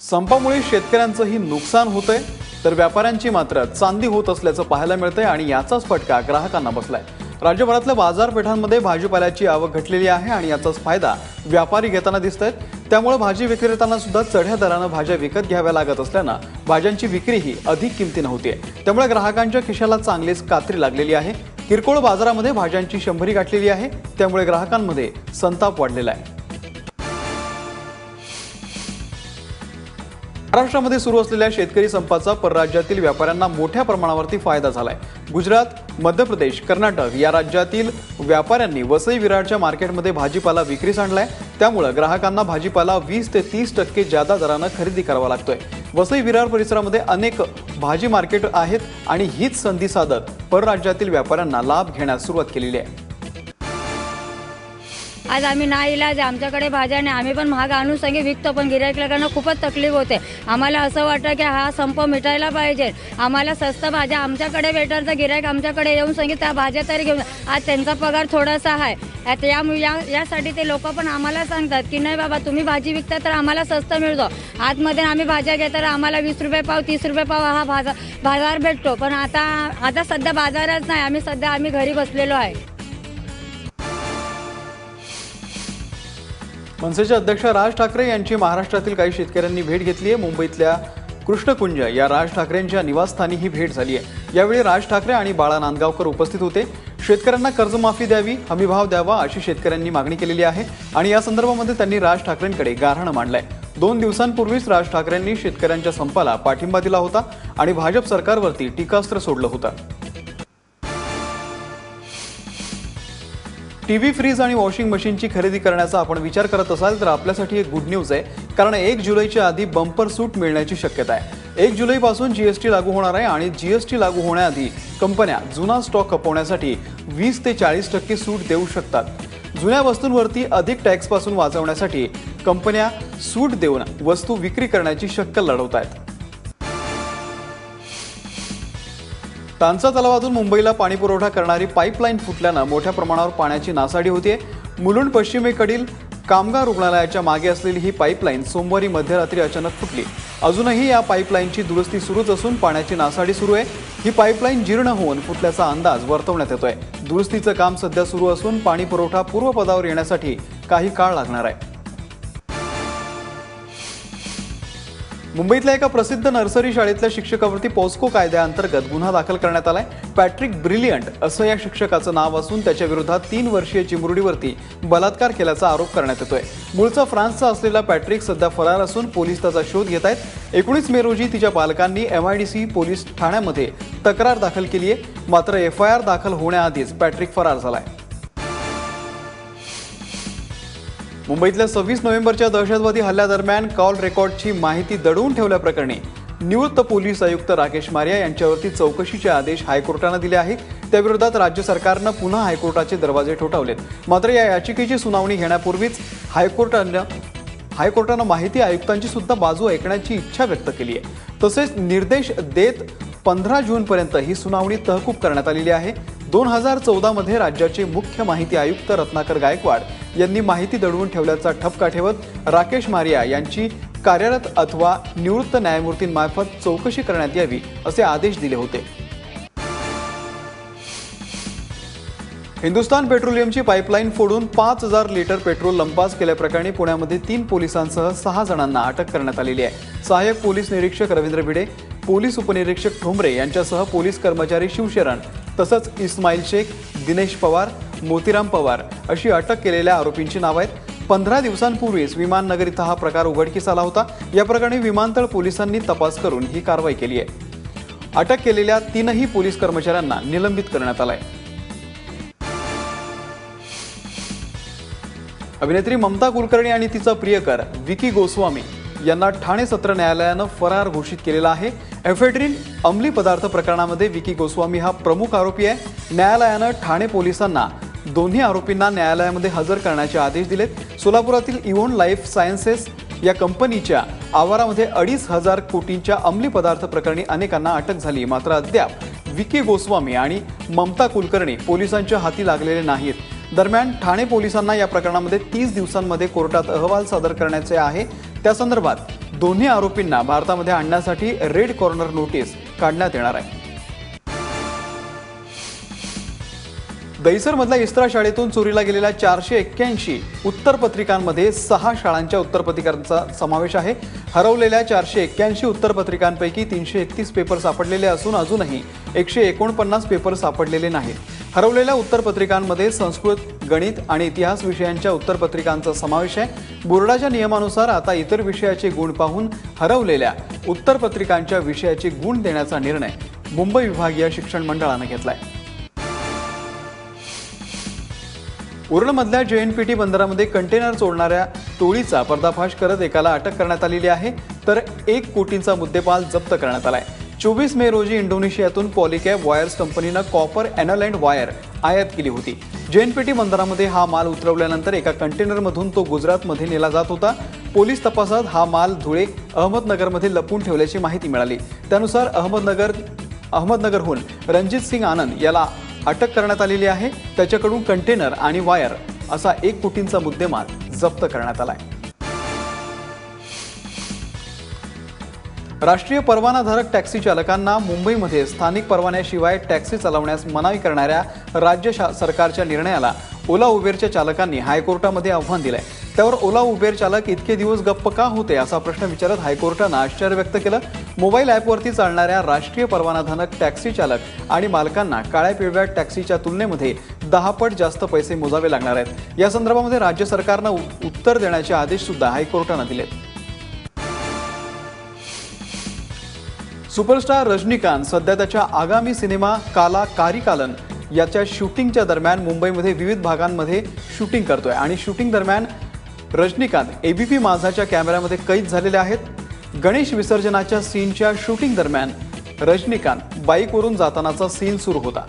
संपामुळे शेतकऱ्यांचंही नुकसान होतंय तर व्यापाऱ्यांची मात्र चांदी होत असल्याचं पाहायला मिळतंय आणि याचाच फटका ग्राहकांना बसलाय। राज्यभरातल्या बाजारपेठांमध्ये भाजीपाल्याची आवक घटलेली आहे आणि याचाच फायदा व्यापारी घेताना दिसतायत। त्यामुळे भाजी विक्रेत्यांना सुद्धा चढ्या दराने भाज्या विकत घ्याव्या लागत असल्यानं भाज्यांची विक्रीही अधिक किमतीने होते। त्यामुळे ग्राहकांच्या खिशाला चांगलीच कात्री लागलेली आहे। किरकोळ बाजारामध्ये भाज्यांची शंभरी गाठलेली आहे। त्यामुळे ग्राहकांमध्ये संताप वाढलेला आहे। महाराष्ट्रामध्ये सुरू असलेल्या शेतकरी संपाचा परराज्यातील व्यापाऱ्यांना मोठ्या प्रमाणावरती फायदा झालाय। गुजरात, मध्य प्रदेश, कर्नाटक या राज्यातील व्यापाऱ्यांनी वसई विरारच्या मार्केटमध्ये भाजीपाला विक्रीस आणलाय। त्यामुळे ग्राहकांना भाजीपाला 20 ते 30% जादा दराने खरेदी करावा लागतोय। वसई विरार परिसरामध्ये अनेक भाजी मार्केट आहेत आणि हीच संधी साधत परराज्यातील व्यापाऱ्यांना लाभ घेण्यास सुरुवात केलेली आहे। आज आम्ही नाईलाज आमच्याकडे भाज्या नाही, आम्ही पण महाग आणून संगे विकतो, पण गिराईकांना खूपच तकलीफ होते। आम्हाला असं वाटतं की हा संप मिटायला पाहिजे। आम्हाला स्वस्त भाज्या आमच्याकडे भेटतात, तर गिराईक आमच्याकडे येऊन संगे त्या भाज्या तरी घेऊन। आज त्यांचा पगार थोडासा आहे, यासाठी ते लोक पण आम्हाला सांगतात की नाही बाबा तुम्ही भाजी विकता तर आम्हाला स्वस्त मिळतो। आतमध्ये आम्ही भाज्या घेताना आम्हाला 20 रुपये पाव 30 रुपये पाव हा बाजार भेटतो, पण आता सध्या बाजारच नाही। आम्ही घरी बसलेलो आहे। मनसेचे अध्यक्ष राज ठाकरे यांची महाराष्ट्रातील काही शेतकऱ्यांनी भेट घेतली आहे। मुंबईतल्या कृष्णकुंज या राज ठाकरेंच्या निवासस्थानी ही भेट झाली आहे। यावेळी राज ठाकरे आणि बाळा नांदगावकर उपस्थित होते। शेतकऱ्यांना कर्जमाफी द्यावी, हमीभाव द्यावा अशी शेतकऱ्यांनी मागणी केलेली आहे आणि या संदर्भामध्ये त्यांनी राज ठाकरेंकडे गाऱ्हाणे मांडलंय। 2 दिवसांपूर्वीच राज ठाकरेंनी शेतकऱ्यांच्या संपाला पाठिंबा दिला होता आणि भाजप सरकारवरती टीकास्त्र सोडलं होतं। टीव्ही, फ्रीज आणि वॉशिंग मशीनची खरेदी करण्याचा आपण विचार करत असाल तर आपल्यासाठी एक गुड न्यूज आहे, कारण 1 जुलैच्या आधी बंपर सूट मिळण्याची शक्यता आहे। 1 जुलैपासून जीएसटी लागू होणार आहे आणि जीएसटी लागू होण्याआधी कंपन्या जुना स्टॉक खपवण्यासाठी 20 ते 40% सूट देऊ शकतात। जुन्या वस्तूंवरती अधिक टॅक्सपासून वाचवण्यासाठी कंपन्या सूट देऊन वस्तू विक्री करण्याची शक्कल लढवत आहेत। तांसा तलावातून मुंबईला पाणी पुरवठा करणारी पाईपलाईन फुटल्यानं मोठ्या प्रमाणावर पाण्याची नासाडी होते। मुलुंड पश्चिमेकडील कामगार रुग्णालयाच्या मागे असलेली ही पाईपलाईन सोमवारी मध्यरात्री अचानक फुटली। अजूनही या पाईपलाईनची दुरुस्ती सुरूच असून पाण्याची नासाडी सुरू आहे। ही पाईपलाईन जीर्ण होऊन फुटल्याचा अंदाज वर्तवण्यात येतोय। दुरुस्तीचं काम सध्या सुरू असून पाणी पुरवठा पूर्वपदावर येण्यासाठी काही काळ लागणार आहे। मुंबईतल्या एका प्रसिद्ध नर्सरी शाळेतल्या शिक्षकावरती पॉस्को कायद्याअंतर्गत गुन्हा दाखल करण्यात आलाय। पॅट्रिक ब्रिलियंट असं या शिक्षकाचं नाव असून त्याच्या विरोधात 3 वर्षीय चिमुरडीवरती बलात्कार केल्याचा आरोप करण्यात येतोय। मूळचा फ्रान्सचा असलेला पॅट्रिक सध्या फरार असून पोलीस त्याचा शोध घेत आहेत। 19 मे रोजी तिच्या पालकांनी MIDC पोलीस ठाण्यामध्ये तक्रार दाखल केली आहे, मात्र FIR दाखल होण्याआधीच पॅट्रिक फरार झालाय। मुंबईतल्या 26 नोव्हेंबरच्या दहशतवादी हल्ल्यादरम्यान कॉल रेकॉर्डची माहिती दडवून ठेवल्याप्रकरणी निवृत्त पोलीस आयुक्त राकेश मारिया यांच्यावरती चौकशीचे आदेश हायकोर्टाने दिले आहेत। त्याविरोधात राज्य सरकारनं पुन्हा हायकोर्टाचे दरवाजे ठोठावलेत। मात्र या याचिकेची सुनावणी घेण्यापूर्वीच हायकोर्टानं माहिती आयुक्तांची सुद्धा बाजू ऐकण्याची इच्छा व्यक्त केली आहे। तसेच निर्देश देत 15 जूनपर्यंत ही सुनावणी तहकूब करण्यात आलेली आहे। 2014 मध्ये राज्याचे मुख्य माहिती आयुक्त रत्नाकर गायकवाड यांनी माहिती दडवून ठेवल्याचा ठपका ठेवत राकेश मारिया यांची कार्यरत अथवा निवृत्त न्यायमूर्तींमार्फत चौकशी करण्यात यावी असे आदेश दिले होते। हिंदुस्थान पेट्रोलियमची पाईपलाईन फोडून 5000 लिटर पेट्रोल लंपास केल्याप्रकरणी पुण्यामध्ये 3 पोलिसांसह 6 जणांना अटक करण्यात आलेली आहे। सहाय्यक पोलीस निरीक्षक रवींद्र भिडे, पोलीस उपनिरीक्षक ठोंबरे यांच्यासह पोलीस कर्मचारी शिवशरण तसंच इस्माईल शेख, दिनेश पवार, मोतीराम पवार अशी अटक केलेल्या आरोपींची नावं आहेत। 15 दिवसांपूर्वीच विमाननगर इथं हा प्रकार उघडकीस आला होता। या प्रकरणी विमानतळ पोलिसांनी तपास करून ही कारवाई केली आहे। अटक केलेल्या 3ही पोलीस कर्मचाऱ्यांना निलंबित करण्यात आलंय। अभिनेत्री ममता कुलकर्णी आणि तिचा प्रियकर विकी गोस्वामी यांना ठाणे सत्र न्यायालयानं फरार घोषित केलेला आहे। एफेड्रिन अंमली पदार्थ प्रकरणामध्ये विकी गोस्वामी हा प्रमुख आरोपी आहे। न्यायालयानं ठाणे पोलिसांना दोन्ही आरोपींना न्यायालयामध्ये हजर करण्याचे आदेश दिलेत। सोलापुरातील इव्होन लाईफ सायन्सेस या कंपनीच्या आवारामध्ये 2,500 कोटींच्या अंमली पदार्थ प्रकरणी अनेकांना अटक झाली, मात्र अद्याप विकी गोस्वामी आणि ममता कुलकर्णी पोलिसांच्या हाती लागलेले नाहीत। दरम्यान ठाणे पोलिसांना या प्रकरणामध्ये 30 दिवसांमध्ये कोर्टात अहवाल सादर करण्याचे आहे। त्या संदर्भात दोन्ही आरोपींना भारतामध्ये आणण्यासाठी रेड कॉर्नर नोटीस काढण्यात येणार आहे। दहिसरमधल्या इस्त्रा शाळेतून चोरीला गेलेल्या 481 उत्तरपत्रिकांमध्ये 6 शाळांच्या उत्तरपत्रिकांचा समावेश आहे। हरवलेल्या 481 उत्तरपत्रिकांपैकी 331 पेपर सापडलेले असून अजूनही 149 पेपर सापडलेले नाहीत। हरवलेल्या उत्तरपत्रिकांमध्ये संस्कृत, गणित आणि इतिहास विषयांच्या उत्तरपत्रिकांचा समावेश आहे। बोर्डाच्या नियमानुसार आता इतर विषयाचे गुण पाहून हरवलेल्या उत्तरपत्रिकांच्या विषयाचे गुण देण्याचा निर्णय मुंबई विभागीय शिक्षण मंडळाने घेतलाय। उरणमधल्या JNPT बंदरामध्ये कंटेनर चोरणाऱ्या टोळीचा पर्दाफाश करत एकाला अटक करण्यात आलेली आहे, तर 1 कोटींचा मुद्देमाल जप्त करण्यात आलाय। 24 मे रोजी इंडोनेशियातून पॉलिकॅब वायर्स कंपनीनं कॉपर एनालँड वायर आयात केली होती। JNPT बंदरामध्ये हा माल उतरवल्यानंतर एका कंटेनरमधून तो गुजरातमध्ये नेला जात होता। पोलीस तपासात हा माल धुळे, अहमदनगरमध्ये लपवून ठेवल्याची माहिती मिळाली। त्यानुसार अहमदनगरहून रणजित सिंग आनंद याला अटक करण्यात आलेली आहे। त्याच्याकडून कंटेनर आणि वायर असा 1 कोटींचा मुद्देमाल जप्त करण्यात आलाय। राष्ट्रीय परवानाधारक टॅक्सी चालकांना मुंबईमध्ये स्थानिक परवान्याशिवाय टॅक्सी चालवण्यास मनाई करणाऱ्या राज्य सरकारच्या निर्णयाला ओला उबेरच्या चालकांनी हायकोर्टामध्ये आव्हान दिलंय। त्यावर ओला उबेर चालक इतके दिवस गप्प का होते असा प्रश्न विचारत हायकोर्टानं आश्चर्य व्यक्त केलं। मोबाईल ॲपवरती चालणाऱ्या राष्ट्रीय परवानाधारक टॅक्सी चालक आणि मालकांना काळ्या पिवळ्या टॅक्सीच्या तुलनेमध्ये 10 पट जास्त पैसे मोजावे लागणार आहेत। या संदर्भामध्ये राज्य सरकारनं उत्तर देण्याचे आदेश सुद्धा हायकोर्टानं दिलेत। सुपरस्टार रजनीकांत सध्या त्याच्या आगामी सिनेमा काला कारिकालन याच्या शूटिंगच्या दरम्यान मुंबईमध्ये विविध भागांमध्ये शूटिंग करतोय आणि शूटिंग दरम्यान रजनीकांत ABP माझाच्या कॅमेऱ्यामध्ये कैद झालेले आहेत। गणेश विसर्जनाच्या सीनच्या शूटिंग दरम्यान रजनीकांत बाईकवरून जातानाचा सीन सुरू होता।